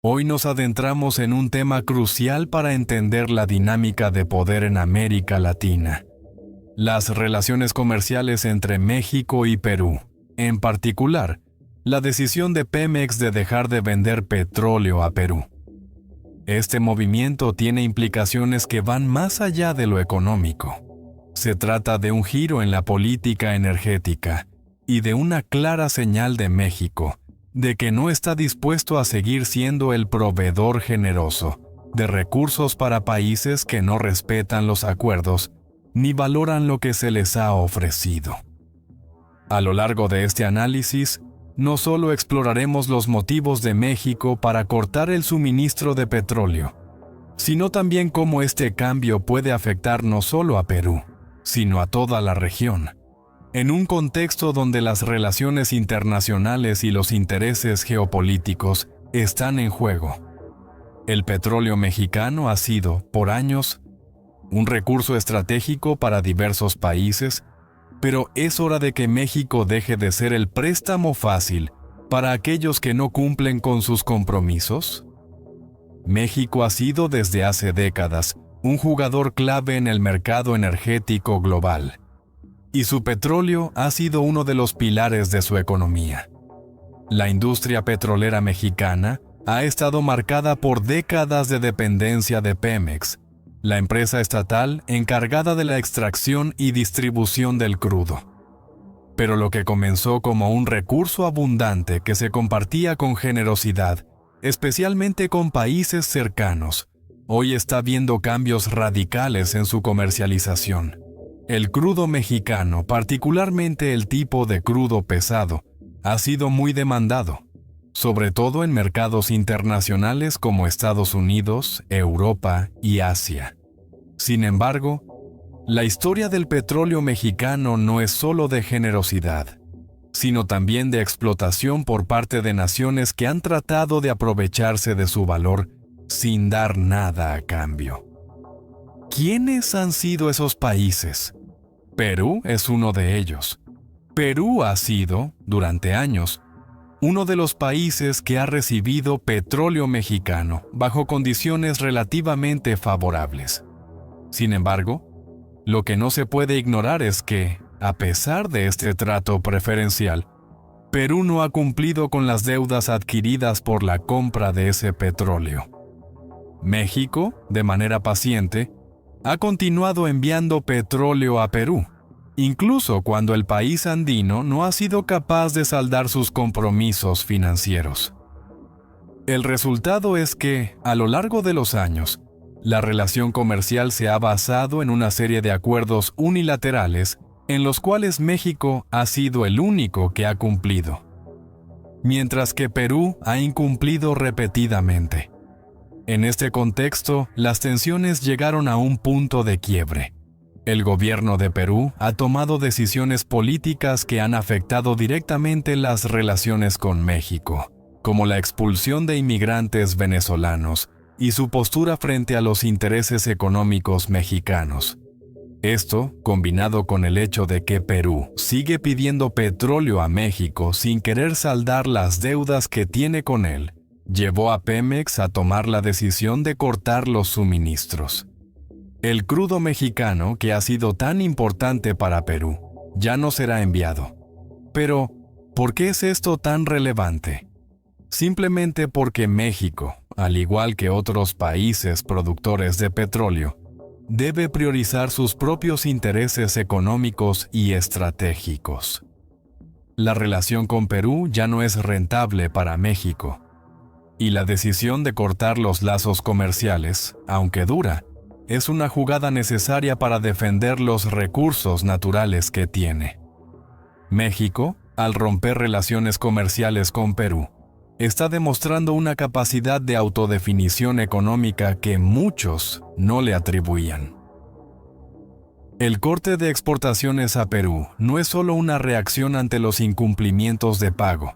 Hoy nos adentramos en un tema crucial para entender la dinámica de poder en América Latina: las relaciones comerciales entre México y Perú. En particular, la decisión de Pemex de dejar de vender petróleo a Perú. Este movimiento tiene implicaciones que van más allá de lo económico. Se trata de un giro en la política energética y de una clara señal de México de que no está dispuesto a seguir siendo el proveedor generoso de recursos para países que no respetan los acuerdos ni valoran lo que se les ha ofrecido. A lo largo de este análisis, no solo exploraremos los motivos de México para cortar el suministro de petróleo, sino también cómo este cambio puede afectar no solo a Perú, sino a toda la región, en un contexto donde las relaciones internacionales y los intereses geopolíticos están en juego. El petróleo mexicano ha sido, por años, un recurso estratégico para diversos países, pero es hora de que México deje de ser el préstamo fácil para aquellos que no cumplen con sus compromisos. México ha sido desde hace décadas un jugador clave en el mercado energético global, y su petróleo ha sido uno de los pilares de su economía. La industria petrolera mexicana ha estado marcada por décadas de dependencia de Pemex, la empresa estatal encargada de la extracción y distribución del crudo. Pero lo que comenzó como un recurso abundante que se compartía con generosidad, especialmente con países cercanos, hoy está viendo cambios radicales en su comercialización. El crudo mexicano, particularmente el tipo de crudo pesado, ha sido muy demandado, sobre todo en mercados internacionales como Estados Unidos, Europa y Asia. Sin embargo, la historia del petróleo mexicano no es solo de generosidad, sino también de explotación por parte de naciones que han tratado de aprovecharse de su valor sin dar nada a cambio. ¿Quiénes han sido esos países? Perú es uno de ellos. Perú ha sido, durante años, uno de los países que ha recibido petróleo mexicano bajo condiciones relativamente favorables. Sin embargo, lo que no se puede ignorar es que, a pesar de este trato preferencial, Perú no ha cumplido con las deudas adquiridas por la compra de ese petróleo. México, de manera paciente, ha continuado enviando petróleo a Perú, incluso cuando el país andino no ha sido capaz de saldar sus compromisos financieros. El resultado es que, a lo largo de los años, la relación comercial se ha basado en una serie de acuerdos unilaterales en los cuales México ha sido el único que ha cumplido, mientras que Perú ha incumplido repetidamente. En este contexto, las tensiones llegaron a un punto de quiebre. El gobierno de Perú ha tomado decisiones políticas que han afectado directamente las relaciones con México, como la expulsión de inmigrantes venezolanos y su postura frente a los intereses económicos mexicanos. Esto, combinado con el hecho de que Perú sigue pidiendo petróleo a México sin querer saldar las deudas que tiene con él, llevó a Pemex a tomar la decisión de cortar los suministros. El crudo mexicano, que ha sido tan importante para Perú, ya no será enviado. Pero, ¿por qué es esto tan relevante? Simplemente porque México, al igual que otros países productores de petróleo, debe priorizar sus propios intereses económicos y estratégicos. La relación con Perú ya no es rentable para México, y la decisión de cortar los lazos comerciales, aunque dura, es una jugada necesaria para defender los recursos naturales que tiene. México, al romper relaciones comerciales con Perú, está demostrando una capacidad de autodefinición económica que muchos no le atribuían. El corte de exportaciones a Perú no es solo una reacción ante los incumplimientos de pago,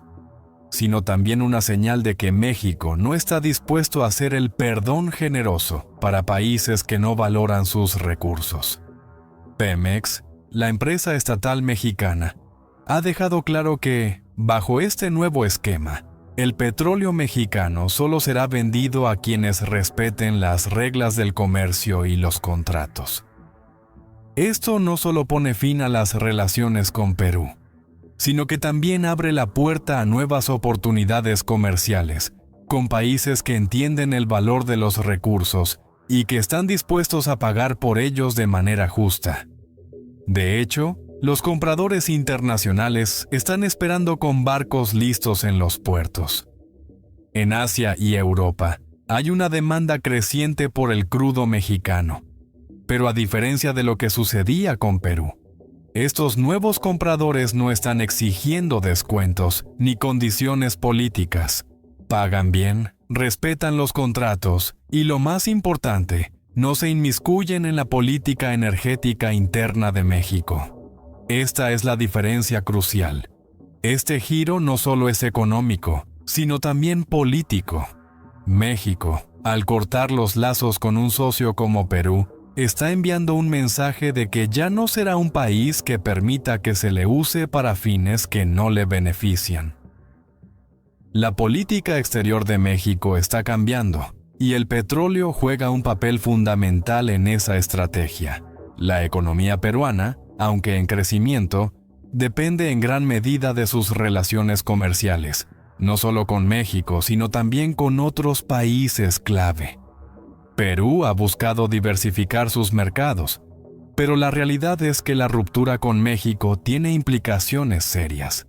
sino también una señal de que México no está dispuesto a hacer el perdón generoso para países que no valoran sus recursos. Pemex, la empresa estatal mexicana, ha dejado claro que, bajo este nuevo esquema, El petróleo mexicano solo será vendido a quienes respeten las reglas del comercio y los contratos. Esto no solo pone fin a las relaciones con Perú, sino que también abre la puerta a nuevas oportunidades comerciales con países que entienden el valor de los recursos y que están dispuestos a pagar por ellos de manera justa. De hecho, los compradores internacionales están esperando con barcos listos en los puertos. En Asia y Europa hay una demanda creciente por el crudo mexicano, pero a diferencia de lo que sucedía con Perú, estos nuevos compradores no están exigiendo descuentos ni condiciones políticas. Pagan bien, respetan los contratos y, lo más importante, no se inmiscuyen en la política energética interna de México. Esta es la diferencia crucial. Este giro no solo es económico, sino también político. México, al cortar los lazos con un socio como Perú, está enviando un mensaje de que ya no será un país que permita que se le use para fines que no le benefician. La política exterior de México está cambiando, y el petróleo juega un papel fundamental en esa estrategia. La economía peruana, aunque en crecimiento, depende en gran medida de sus relaciones comerciales, no solo con México, sino también con otros países clave. Perú ha buscado diversificar sus mercados, pero la realidad es que la ruptura con México tiene implicaciones serias.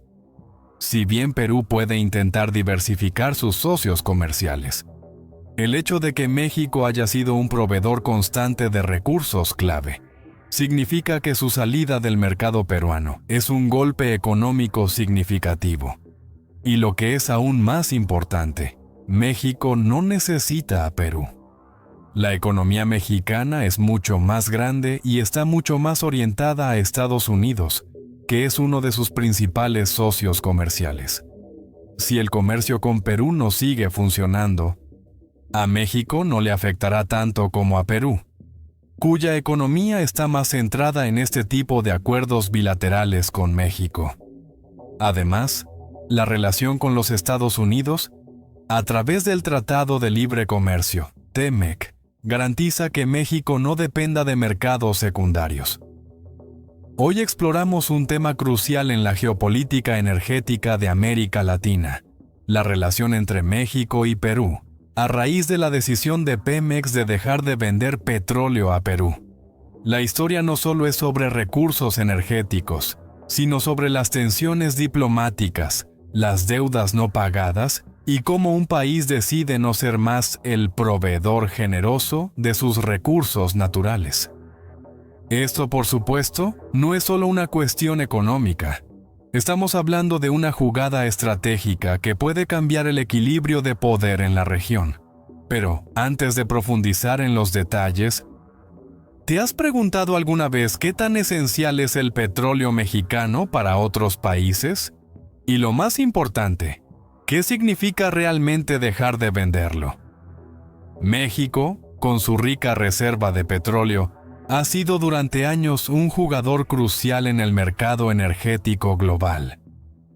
Si bien Perú puede intentar diversificar sus socios comerciales, el hecho de que México haya sido un proveedor constante de recursos clave significa que su salida del mercado peruano es un golpe económico significativo. Y lo que es aún más importante, México no necesita a Perú. La economía mexicana es mucho más grande y está mucho más orientada a Estados Unidos, que es uno de sus principales socios comerciales. Si el comercio con Perú no sigue funcionando, a México no le afectará tanto como a Perú, cuya economía está más centrada en este tipo de acuerdos bilaterales con México. Además, la relación con los Estados Unidos, a través del Tratado de Libre Comercio, TEMEC, garantiza que México no dependa de mercados secundarios. Hoy exploramos un tema crucial en la geopolítica energética de América Latina, la relación entre México y Perú, a raíz de la decisión de Pemex de dejar de vender petróleo a Perú. La historia no solo es sobre recursos energéticos, sino sobre las tensiones diplomáticas, las deudas no pagadas y cómo un país decide no ser más el proveedor generoso de sus recursos naturales. Esto, por supuesto, no es solo una cuestión económica. Estamos hablando de una jugada estratégica que puede cambiar el equilibrio de poder en la región. Pero, antes de profundizar en los detalles, ¿te has preguntado alguna vez qué tan esencial es el petróleo mexicano para otros países? Y lo más importante, ¿qué significa realmente dejar de venderlo? México, con su rica reserva de petróleo, ha sido durante años un jugador crucial en el mercado energético global.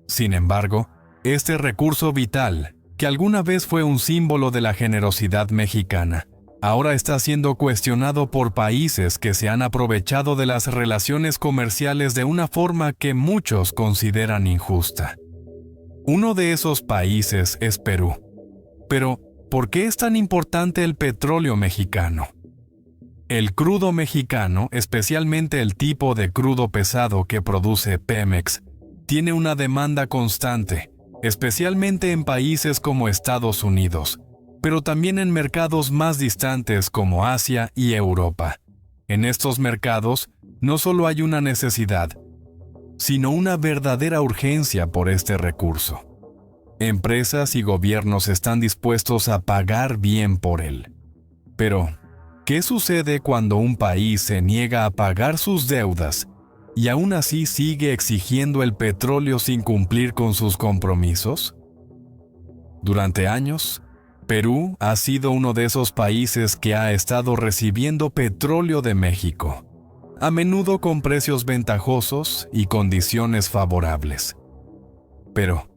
Sin embargo, este recurso vital, que alguna vez fue un símbolo de la generosidad mexicana, ahora está siendo cuestionado por países que se han aprovechado de las relaciones comerciales de una forma que muchos consideran injusta. Uno de esos países es Perú. Pero, ¿por qué es tan importante el petróleo mexicano? El crudo mexicano, especialmente el tipo de crudo pesado que produce Pemex, tiene una demanda constante, especialmente en países como Estados Unidos, pero también en mercados más distantes como Asia y Europa. En estos mercados, no solo hay una necesidad, sino una verdadera urgencia por este recurso. Empresas y gobiernos están dispuestos a pagar bien por él. Pero, ¿qué sucede cuando un país se niega a pagar sus deudas y aún así sigue exigiendo el petróleo sin cumplir con sus compromisos? Durante años, Perú ha sido uno de esos países que ha estado recibiendo petróleo de México, a menudo con precios ventajosos y condiciones favorables. Pero,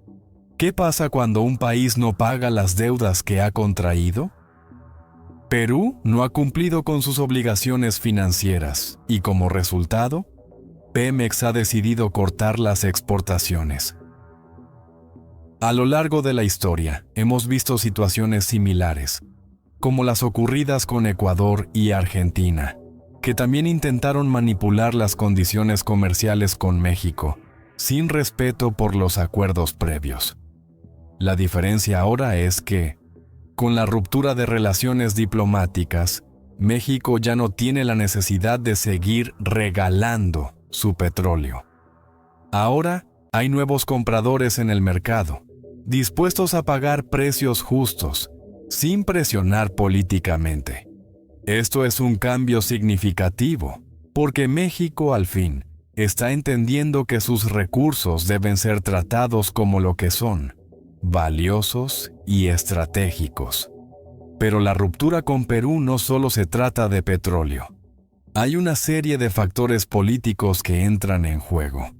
¿Qué pasa cuando un país no paga las deudas que ha contraído? Perú no ha cumplido con sus obligaciones financieras y como resultado, Pemex ha decidido cortar las exportaciones. A lo largo de la historia, hemos visto situaciones similares, como las ocurridas con Ecuador y Argentina, que también intentaron manipular las condiciones comerciales con México, sin respeto por los acuerdos previos. La diferencia ahora es que, con la ruptura de relaciones diplomáticas, México ya no tiene la necesidad de seguir regalando su petróleo. Ahora hay nuevos compradores en el mercado, dispuestos a pagar precios justos, sin presionar políticamente. Esto es un cambio significativo, porque México al fin está entendiendo que sus recursos deben ser tratados como lo que son, valiosos y estratégicos. Pero la ruptura con Perú no solo se trata de petróleo. Hay una serie de factores políticos que entran en juego.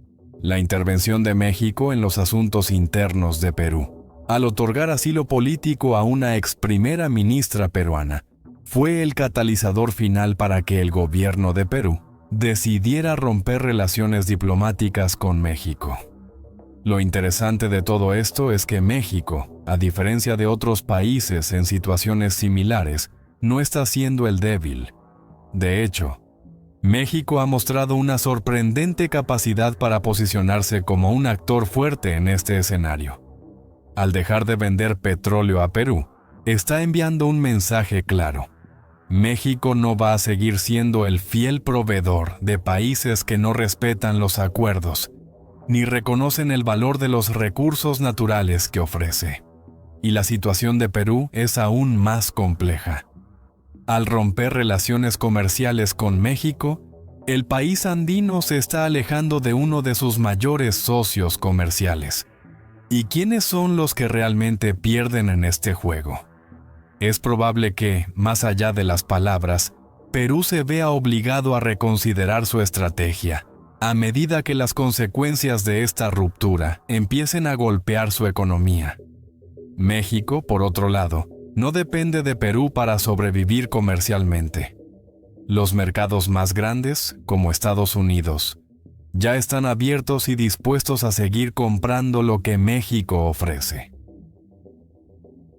La intervención de México en los asuntos internos de Perú, al otorgar asilo político a una ex primera ministra peruana, fue el catalizador final para que el gobierno de Perú decidiera romper relaciones diplomáticas con México. Lo interesante de todo esto es que México, a diferencia de otros países en situaciones similares, no está siendo el débil. De hecho, México ha mostrado una sorprendente capacidad para posicionarse como un actor fuerte en este escenario. Al dejar de vender petróleo a Perú, está enviando un mensaje claro. México no va a seguir siendo el fiel proveedor de países que no respetan los acuerdos, ni reconocen el valor de los recursos naturales que ofrece. Y la situación de Perú es aún más compleja. Al romper relaciones comerciales con México, el país andino se está alejando de uno de sus mayores socios comerciales. ¿Y quiénes son los que realmente pierden en este juego? Es probable que, más allá de las palabras, Perú se vea obligado a reconsiderar su estrategia, a medida que las consecuencias de esta ruptura empiecen a golpear su economía. México, por otro lado, no depende de Perú para sobrevivir comercialmente. Los mercados más grandes, como Estados Unidos, ya están abiertos y dispuestos a seguir comprando lo que México ofrece.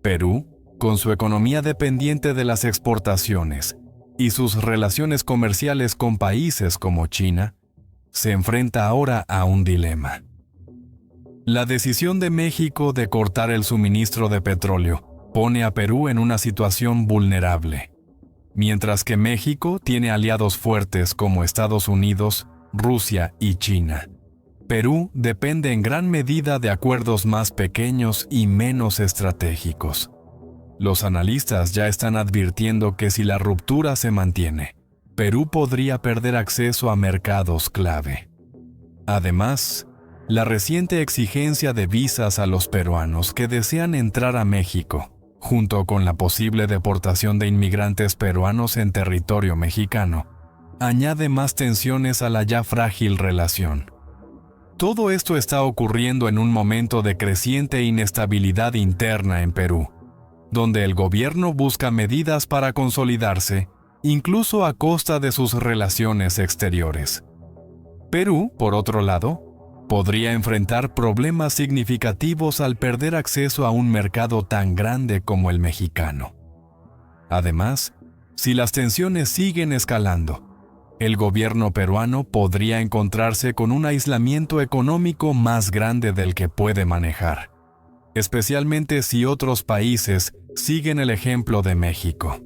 Perú, con su economía dependiente de las exportaciones y sus relaciones comerciales con países como China, se enfrenta ahora a un dilema. La decisión de México de cortar el suministro de petróleo pone a Perú en una situación vulnerable, mientras que México tiene aliados fuertes como Estados Unidos, Rusia y China. Perú depende en gran medida de acuerdos más pequeños y menos estratégicos. Los analistas ya están advirtiendo que si la ruptura se mantiene, Perú podría perder acceso a mercados clave. Además, la reciente exigencia de visas a los peruanos que desean entrar a México, junto con la posible deportación de inmigrantes peruanos en territorio mexicano, añade más tensiones a la ya frágil relación. Todo esto está ocurriendo en un momento de creciente inestabilidad interna en Perú, donde el gobierno busca medidas para consolidarse, incluso a costa de sus relaciones exteriores. Perú, por otro lado, podría enfrentar problemas significativos al perder acceso a un mercado tan grande como el mexicano. Además, si las tensiones siguen escalando, el gobierno peruano podría encontrarse con un aislamiento económico más grande del que puede manejar, especialmente si otros países siguen el ejemplo de México.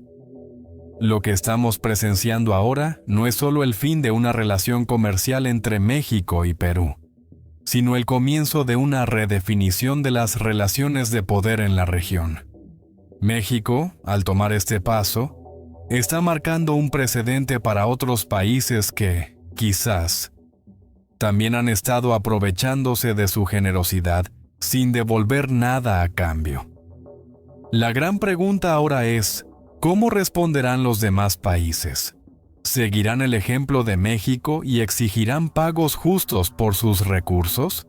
Lo que estamos presenciando ahora no es solo el fin de una relación comercial entre México y Perú, sino el comienzo de una redefinición de las relaciones de poder en la región. México, al tomar este paso, está marcando un precedente para otros países que, quizás, también han estado aprovechándose de su generosidad sin devolver nada a cambio. La gran pregunta ahora es, ¿cómo responderán los demás países? ¿Seguirán el ejemplo de México y exigirán pagos justos por sus recursos?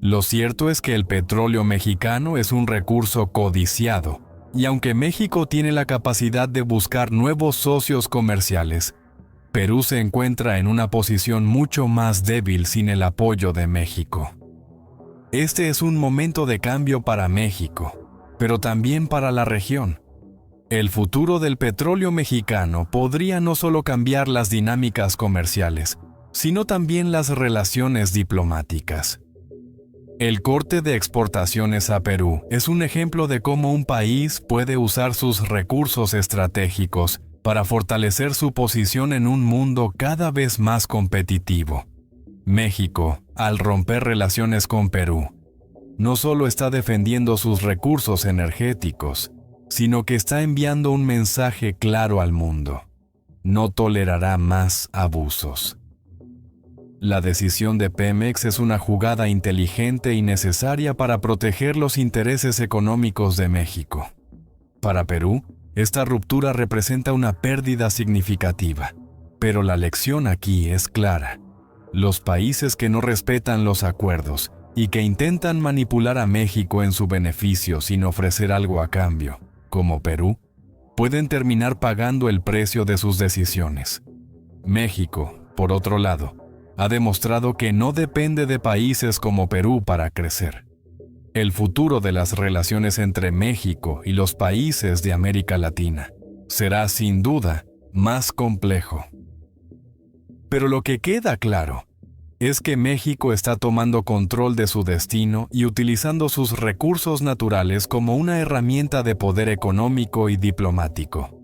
Lo cierto es que el petróleo mexicano es un recurso codiciado, y aunque México tiene la capacidad de buscar nuevos socios comerciales, Perú se encuentra en una posición mucho más débil sin el apoyo de México. Este es un momento de cambio para México, pero también para la región. El futuro del petróleo mexicano podría no solo cambiar las dinámicas comerciales, sino también las relaciones diplomáticas. El corte de exportaciones a Perú es un ejemplo de cómo un país puede usar sus recursos estratégicos para fortalecer su posición en un mundo cada vez más competitivo. México, al romper relaciones con Perú, no solo está defendiendo sus recursos energéticos, sino que está enviando un mensaje claro al mundo: no tolerará más abusos. La decisión de Pemex es una jugada inteligente y necesaria para proteger los intereses económicos de México. Para Perú, esta ruptura representa una pérdida significativa, pero la lección aquí es clara. Los países que no respetan los acuerdos y que intentan manipular a México en su beneficio sin ofrecer algo a cambio, como Perú, pueden terminar pagando el precio de sus decisiones. México, por otro lado, ha demostrado que no depende de países como Perú para crecer. El futuro de las relaciones entre México y los países de América Latina será sin duda más complejo. Pero lo que queda claro es que México está tomando control de su destino y utilizando sus recursos naturales como una herramienta de poder económico y diplomático.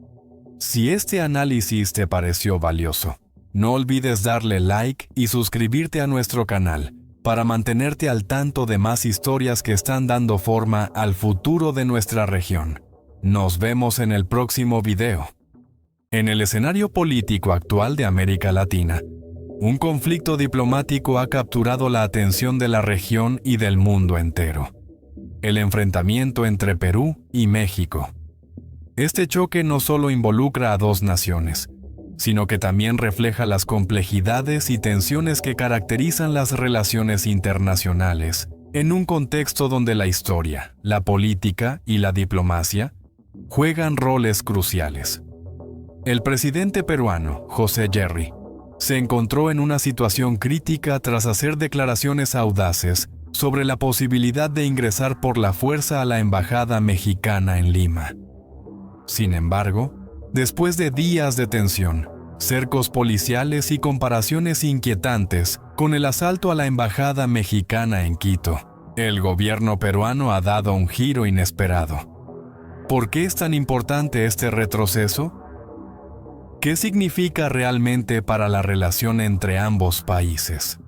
Si este análisis te pareció valioso, no olvides darle like y suscribirte a nuestro canal para mantenerte al tanto de más historias que están dando forma al futuro de nuestra región. Nos vemos en el próximo video. En el escenario político actual de América Latina, un conflicto diplomático ha capturado la atención de la región y del mundo entero: el enfrentamiento entre Perú y México. Este choque no solo involucra a dos naciones, sino que también refleja las complejidades y tensiones que caracterizan las relaciones internacionales, en un contexto donde la historia, la política y la diplomacia juegan roles cruciales. El presidente peruano, José Yerry, se encontró en una situación crítica tras hacer declaraciones audaces sobre la posibilidad de ingresar por la fuerza a la embajada mexicana en Lima. Sin embargo, después de días de tensión, cercos policiales y comparaciones inquietantes con el asalto a la embajada mexicana en Quito, el gobierno peruano ha dado un giro inesperado. ¿Por qué es tan importante este retroceso? ¿Qué significa realmente para la relación entre ambos países?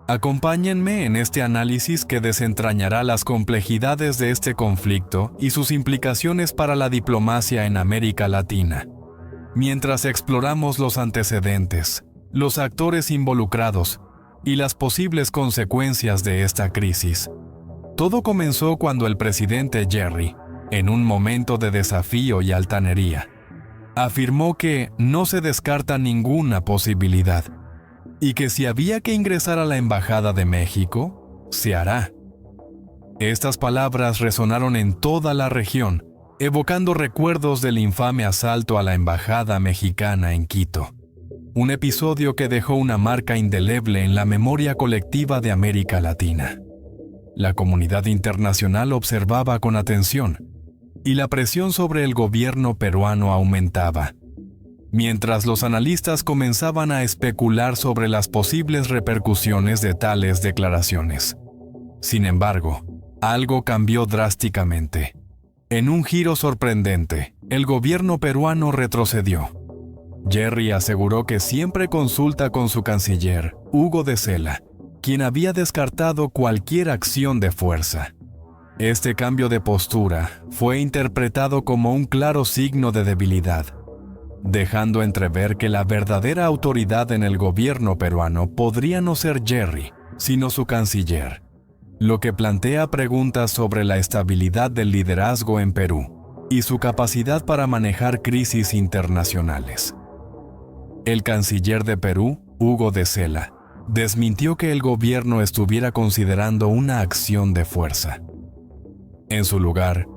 Acompáñenme en este análisis que desentrañará las complejidades de este conflicto y sus implicaciones para la diplomacia en América Latina. Mientras exploramos los antecedentes, los actores involucrados y las posibles consecuencias de esta crisis. Todo comenzó cuando el presidente Yerry, en un momento de desafío y altanería, afirmó que no se descarta ninguna posibilidad y que si había que ingresar a la Embajada de México, se hará. Estas palabras resonaron en toda la región, evocando recuerdos del infame asalto a la Embajada mexicana en Quito, un episodio que dejó una marca indeleble en la memoria colectiva de América Latina. La comunidad internacional observaba con atención, y la presión sobre el gobierno peruano aumentaba, mientras los analistas comenzaban a especular sobre las posibles repercusiones de tales declaraciones. Sin embargo, algo cambió drásticamente. En un giro sorprendente, el gobierno peruano retrocedió. Yerry aseguró que siempre consulta con su canciller, Hugo de Sela, quien había descartado cualquier acción de fuerza. Este cambio de postura fue interpretado como un claro signo de debilidad, dejando entrever que la verdadera autoridad en el gobierno peruano podría no ser Yerry, sino su canciller, lo que plantea preguntas sobre la estabilidad del liderazgo en Perú y su capacidad para manejar crisis internacionales. El canciller de Perú, Hugo de Sela, desmintió que el gobierno estuviera considerando una acción de fuerza. En su lugar,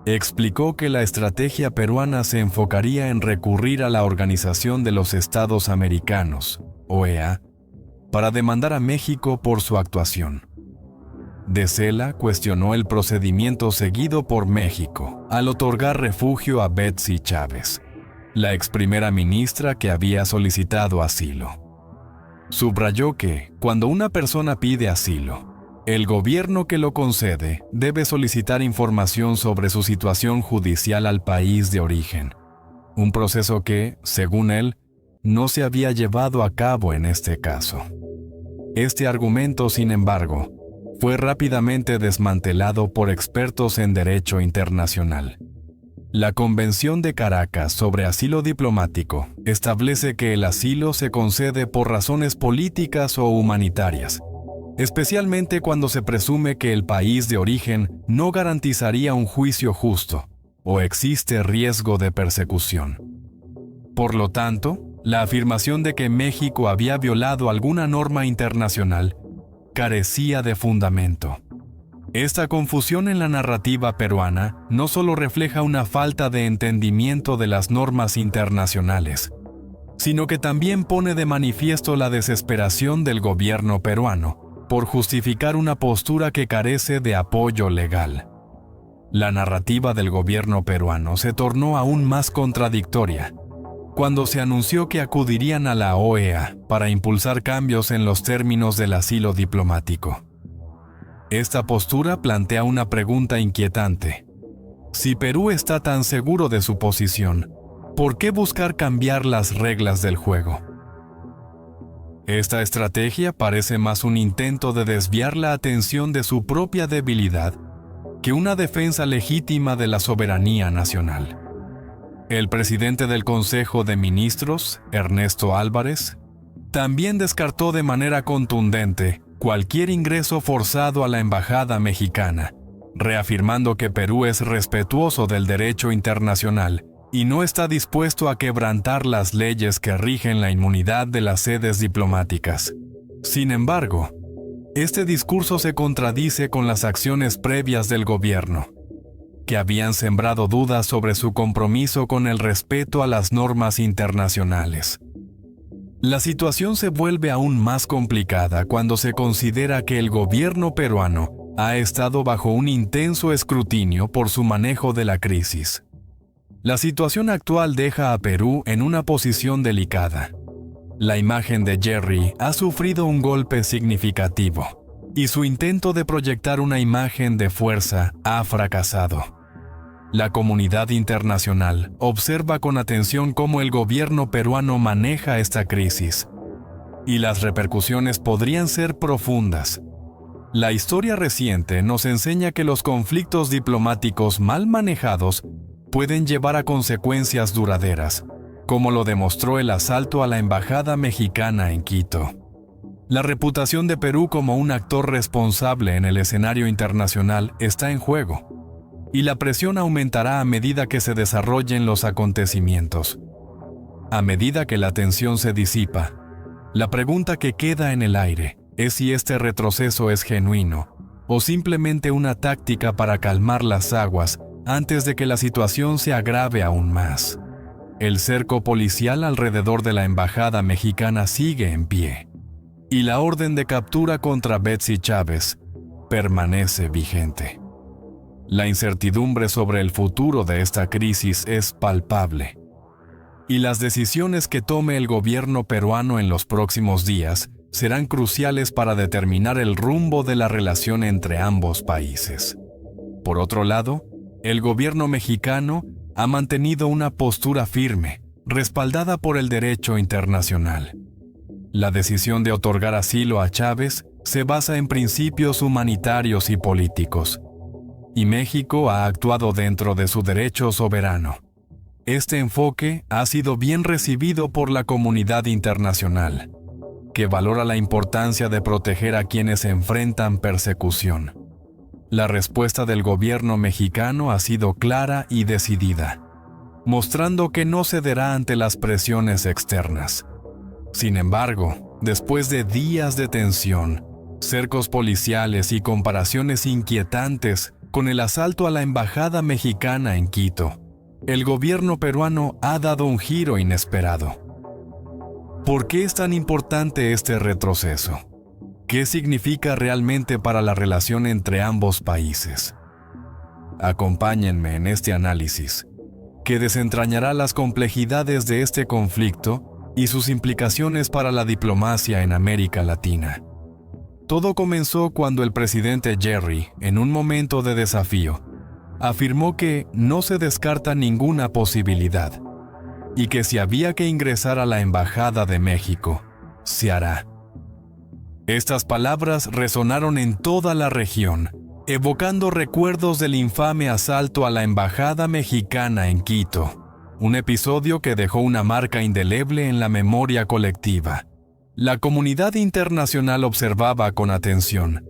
explicó que la estrategia peruana se enfocaría en recurrir a la Organización de los Estados Americanos, OEA, para demandar a México por su actuación. De Cela cuestionó el procedimiento seguido por México al otorgar refugio a Betsy Chávez, la ex primera ministra que había solicitado asilo. Subrayó que, cuando una persona pide asilo, el gobierno que lo concede debe solicitar información sobre su situación judicial al país de origen, un proceso que, según él, no se había llevado a cabo en este caso. Este argumento, sin embargo, fue rápidamente desmantelado por expertos en derecho internacional. La Convención de Caracas sobre Asilo Diplomático establece que el asilo se concede por razones políticas o humanitarias, especialmente cuando se presume que el país de origen no garantizaría un juicio justo o existe riesgo de persecución. Por lo tanto, la afirmación de que México había violado alguna norma internacional carecía de fundamento. Esta confusión en la narrativa peruana no solo refleja una falta de entendimiento de las normas internacionales, sino que también pone de manifiesto la desesperación del gobierno peruano por justificar una postura que carece de apoyo legal. La narrativa del gobierno peruano se tornó aún más contradictoria cuando se anunció que acudirían a la OEA para impulsar cambios en los términos del asilo diplomático. Esta postura plantea una pregunta inquietante. Si Perú está tan seguro de su posición, ¿por qué buscar cambiar las reglas del juego? Esta estrategia parece más un intento de desviar la atención de su propia debilidad que una defensa legítima de la soberanía nacional. El presidente del Consejo de Ministros, Ernesto Álvarez, también descartó de manera contundente cualquier ingreso forzado a la embajada mexicana, reafirmando que Perú es respetuoso del derecho internacional y no está dispuesto a quebrantar las leyes que rigen la inmunidad de las sedes diplomáticas. Sin embargo, este discurso se contradice con las acciones previas del gobierno, que habían sembrado dudas sobre su compromiso con el respeto a las normas internacionales. La situación se vuelve aún más complicada cuando se considera que el gobierno peruano ha estado bajo un intenso escrutinio por su manejo de la crisis. La situación actual deja a Perú en una posición delicada. La imagen de Jerry ha sufrido un golpe significativo, y su intento de proyectar una imagen de fuerza ha fracasado. La comunidad internacional observa con atención cómo el gobierno peruano maneja esta crisis, y las repercusiones podrían ser profundas. La historia reciente nos enseña que los conflictos diplomáticos mal manejados pueden llevar a consecuencias duraderas, como lo demostró el asalto a la embajada mexicana en Quito. La reputación de Perú como un actor responsable en el escenario internacional está en juego, y la presión aumentará a medida que se desarrollen los acontecimientos. A medida que la tensión se disipa, la pregunta que queda en el aire es si este retroceso es genuino o simplemente una táctica para calmar las aguas antes de que la situación se agrave aún más. El cerco policial alrededor de la embajada mexicana sigue en pie, y la orden de captura contra Betsy Chávez permanece vigente. La incertidumbre sobre el futuro de esta crisis es palpable, y las decisiones que tome el gobierno peruano en los próximos días serán cruciales para determinar el rumbo de la relación entre ambos países. Por otro lado, el gobierno mexicano ha mantenido una postura firme, respaldada por el derecho internacional. La decisión de otorgar asilo a Chávez se basa en principios humanitarios y políticos, y México ha actuado dentro de su derecho soberano. Este enfoque ha sido bien recibido por la comunidad internacional, que valora la importancia de proteger a quienes enfrentan persecución. La respuesta del gobierno mexicano ha sido clara y decidida, mostrando que no cederá ante las presiones externas. Sin embargo, Después de días de tensión, cercos policiales y comparaciones inquietantes con el asalto a la embajada mexicana en Quito, el gobierno peruano ha dado un giro inesperado. ¿Por qué es tan importante este retroceso? ¿Qué significa realmente para la relación entre ambos países? Acompáñenme en este análisis, que desentrañará las complejidades de este conflicto y sus implicaciones para la diplomacia en América Latina. Todo comenzó cuando el presidente Jerry, en un momento de desafío, afirmó que no se descarta ninguna posibilidad y que si había que ingresar a la Embajada de México, se hará. Estas palabras resonaron en toda la región, evocando recuerdos del infame asalto a la Embajada mexicana en Quito, un episodio que dejó una marca indeleble en la memoria colectiva. La comunidad internacional observaba con atención,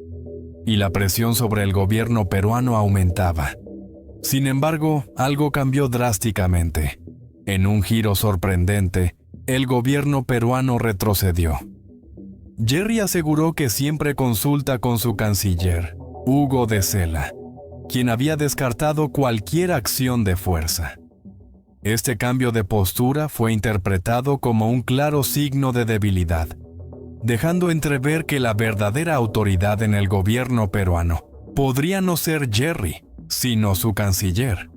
y la presión sobre el gobierno peruano aumentaba. Sin embargo, algo cambió drásticamente. En un giro sorprendente, el gobierno peruano retrocedió. Jerry aseguró que siempre consulta con su canciller, Hugo de Sela, quien había descartado cualquier acción de fuerza. Este cambio de postura fue interpretado como un claro signo de debilidad, dejando entrever que la verdadera autoridad en el gobierno peruano podría no ser Jerry, sino su canciller.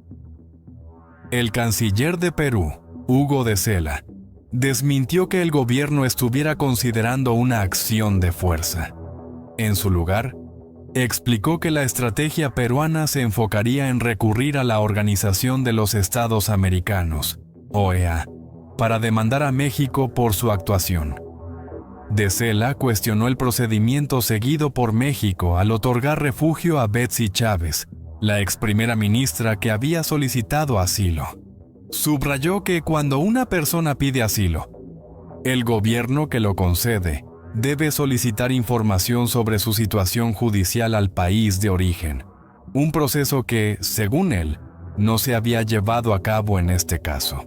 El canciller de Perú, Hugo de Sela, desmintió que el gobierno estuviera considerando una acción de fuerza. En su lugar, explicó que la estrategia peruana se enfocaría en recurrir a la Organización de los Estados Americanos, OEA, para demandar a México por su actuación. De Sela cuestionó el procedimiento seguido por México al otorgar refugio a Betsy Chávez, la ex primera ministra que había solicitado asilo. Subrayó que cuando una persona pide asilo, el gobierno que lo concede debe solicitar información sobre su situación judicial al país de origen, un proceso que, según él, no se había llevado a cabo en este caso.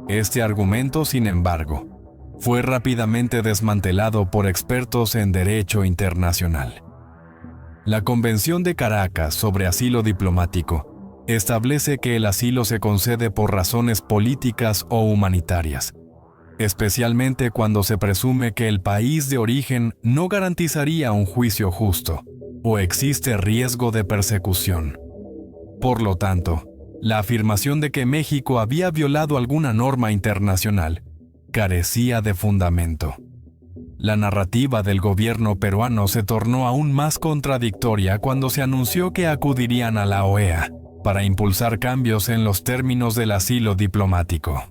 Este argumento, sin embargo, fue rápidamente desmantelado por expertos en derecho internacional. La Convención de Caracas sobre Asilo Diplomático establece que el asilo se concede por razones políticas o humanitarias, especialmente cuando se presume que el país de origen no garantizaría un juicio justo o existe riesgo de persecución. Por lo tanto, la afirmación de que México había violado alguna norma internacional carecía de fundamento. La narrativa del gobierno peruano se tornó aún más contradictoria cuando se anunció que acudirían a la OEA para impulsar cambios en los términos del asilo diplomático.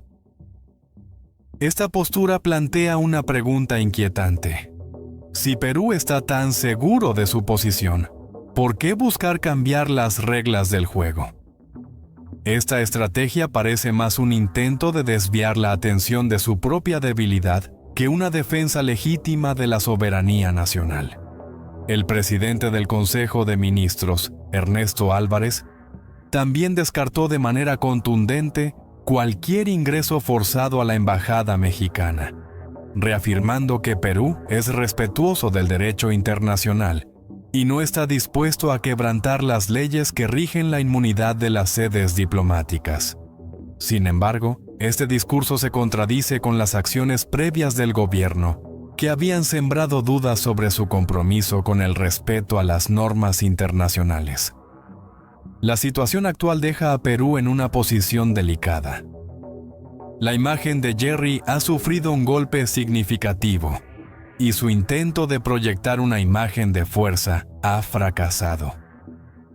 Esta postura plantea una pregunta inquietante. Si Perú está tan seguro de su posición, ¿por qué buscar cambiar las reglas del juego? Esta estrategia parece más un intento de desviar la atención de su propia debilidad que una defensa legítima de la soberanía nacional. El presidente del Consejo de Ministros, Ernesto Álvarez, también descartó de manera contundente cualquier ingreso forzado a la embajada mexicana, reafirmando que Perú es respetuoso del derecho internacional y no está dispuesto a quebrantar las leyes que rigen la inmunidad de las sedes diplomáticas. Sin embargo, este discurso se contradice con las acciones previas del gobierno, que habían sembrado dudas sobre su compromiso con el respeto a las normas internacionales. La situación actual deja a Perú en una posición delicada. La imagen de Jerry ha sufrido un golpe significativo, y su intento de proyectar una imagen de fuerza ha fracasado.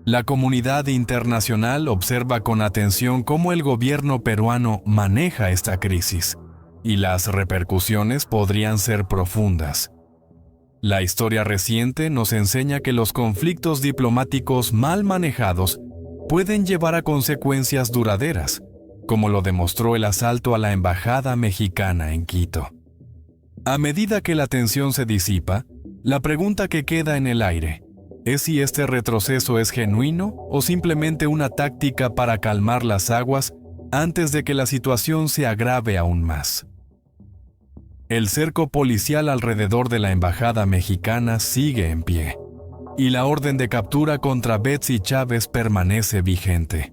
La comunidad internacional observa con atención cómo el gobierno peruano maneja esta crisis, y las repercusiones podrían ser profundas. La historia reciente nos enseña que los conflictos diplomáticos mal manejados pueden llevar a consecuencias duraderas, como lo demostró el asalto a la embajada mexicana en Quito. A medida que la tensión se disipa, la pregunta que queda en el aire es si este retroceso es genuino o simplemente una táctica para calmar las aguas antes de que la situación se agrave aún más. El cerco policial alrededor de la embajada mexicana sigue en pie, y la orden de captura contra Betsy Chávez permanece vigente.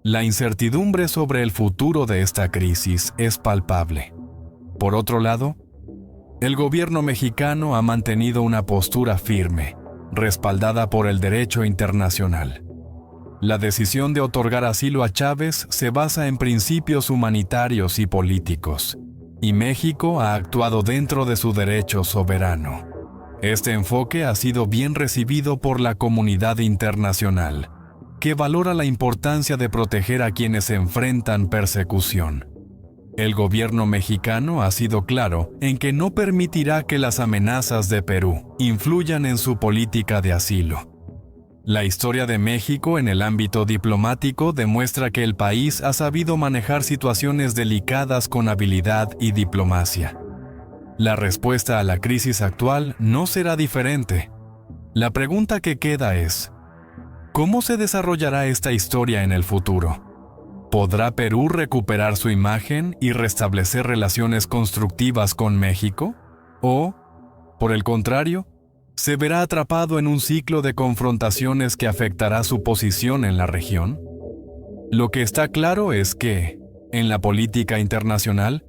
La incertidumbre sobre el futuro de esta crisis es palpable. Por otro lado, el gobierno mexicano ha mantenido una postura firme, respaldada por el derecho internacional. La decisión de otorgar asilo a Chávez se basa en principios humanitarios y políticos, y México ha actuado dentro de su derecho soberano. Este enfoque ha sido bien recibido por la comunidad internacional, que valora la importancia de proteger a quienes enfrentan persecución. El gobierno mexicano ha sido claro en que no permitirá que las amenazas de Perú influyan en su política de asilo. La historia de México en el ámbito diplomático demuestra que el país ha sabido manejar situaciones delicadas con habilidad y diplomacia. La respuesta a la crisis actual no será diferente. La pregunta que queda es, ¿cómo se desarrollará esta historia en el futuro? ¿Podrá Perú recuperar su imagen y restablecer relaciones constructivas con México? ¿O, por el contrario, se verá atrapado en un ciclo de confrontaciones que afectará su posición en la región? Lo que está claro es que, en la política internacional,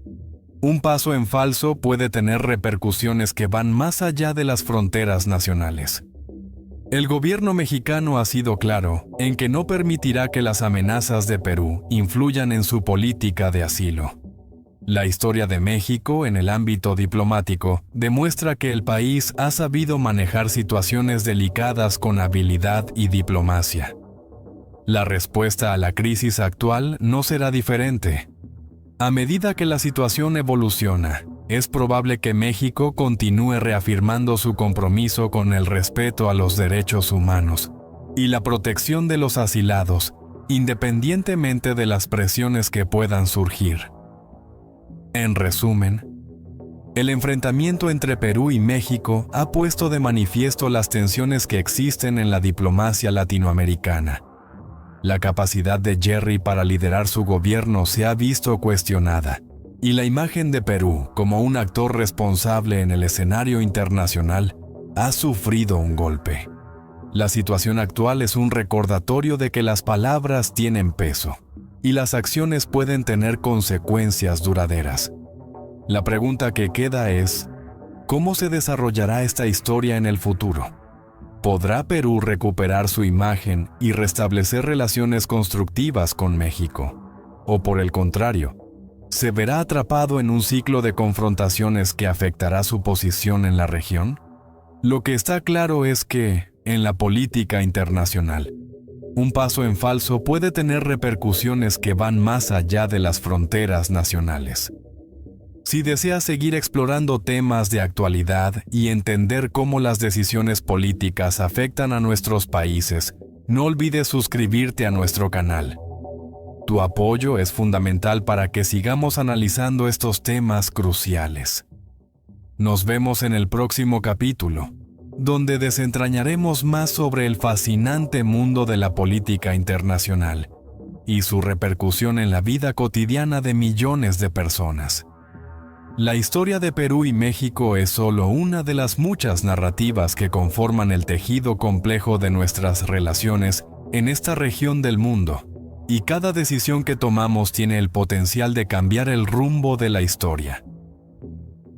un paso en falso puede tener repercusiones que van más allá de las fronteras nacionales. El gobierno mexicano ha sido claro en que no permitirá que las amenazas de Perú influyan en su política de asilo. La historia de México en el ámbito diplomático demuestra que el país ha sabido manejar situaciones delicadas con habilidad y diplomacia. La respuesta a la crisis actual no será diferente. A medida que la situación evoluciona, es probable que México continúe reafirmando su compromiso con el respeto a los derechos humanos y la protección de los asilados, independientemente de las presiones que puedan surgir. En resumen, el enfrentamiento entre Perú y México ha puesto de manifiesto las tensiones que existen en la diplomacia latinoamericana. La capacidad de Jerry para liderar su gobierno se ha visto cuestionada, y la imagen de Perú como un actor responsable en el escenario internacional ha sufrido un golpe. La situación actual es un recordatorio de que las palabras tienen peso, y las acciones pueden tener consecuencias duraderas. La pregunta que queda es, ¿cómo se desarrollará esta historia en el futuro? ¿Podrá Perú recuperar su imagen y restablecer relaciones constructivas con México? ¿O por el contrario, se verá atrapado en un ciclo de confrontaciones que afectará su posición en la región? Lo que está claro es que, en la política internacional, un paso en falso puede tener repercusiones que van más allá de las fronteras nacionales. Si deseas seguir explorando temas de actualidad y entender cómo las decisiones políticas afectan a nuestros países, no olvides suscribirte a nuestro canal. Tu apoyo es fundamental para que sigamos analizando estos temas cruciales. Nos vemos en el próximo capítulo, donde desentrañaremos más sobre el fascinante mundo de la política internacional y su repercusión en la vida cotidiana de millones de personas. La historia de Perú y México es solo una de las muchas narrativas que conforman el tejido complejo de nuestras relaciones en esta región del mundo, y cada decisión que tomamos tiene el potencial de cambiar el rumbo de la historia.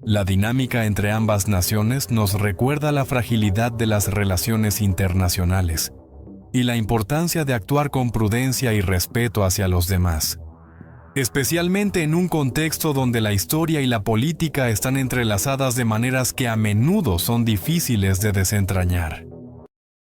La dinámica entre ambas naciones nos recuerda la fragilidad de las relaciones internacionales y la importancia de actuar con prudencia y respeto hacia los demás, especialmente en un contexto donde la historia y la política están entrelazadas de maneras que a menudo son difíciles de desentrañar.